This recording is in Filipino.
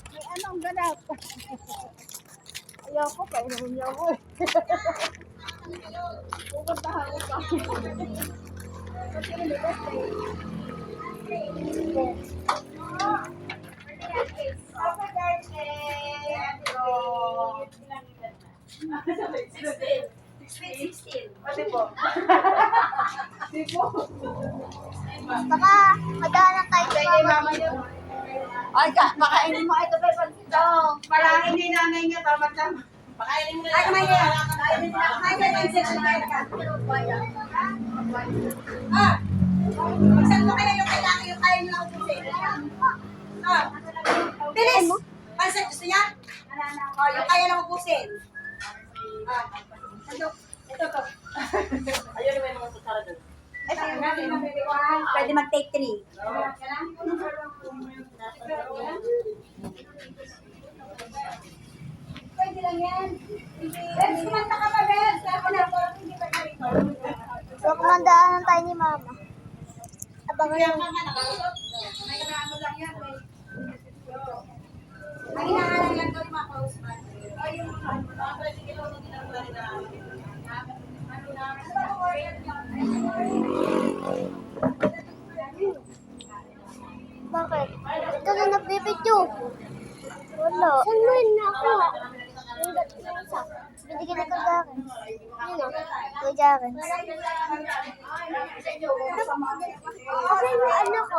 May anong ganap? Ayoko pa, inumin niya ako eh. Pupuntahan ko pa. Kasi niligas eh. Happy birthday! Hello! 16. Pati po. Baka madaanan tayo sa mama. Ay, makainin mo ito pa ito. Parang hindi nanay niya, tama-tama. Makainin mo na. Ay, kumain niya. Kumain niya. Magsan mo kaya yung kailangan yung kaya niyo lang ubusin. Bilis! Pansin, gusto niya? Yung kaya lang ubusin. Ito. Ayun naman yung mga sutsara doon. Pwede mag-take 3. Pwede lang yan. Bebs, kumanta ka pa, Bebs. Ako na po, hindi pa na-record. So, kumandaanan tayo ni mama. Abangan Kaya mo. ka nga nakausap. May ano lang yan. May hinahalang lang daw yung mga kauspan. Ay, yung mga presidilo na ginagawa nila. Bakit? Ito na nagbibidyo. Wala. Saan mo yun na ako? Binigyan na kay Jaren. Yun o. Kay Jaren. Kasi may anak ko.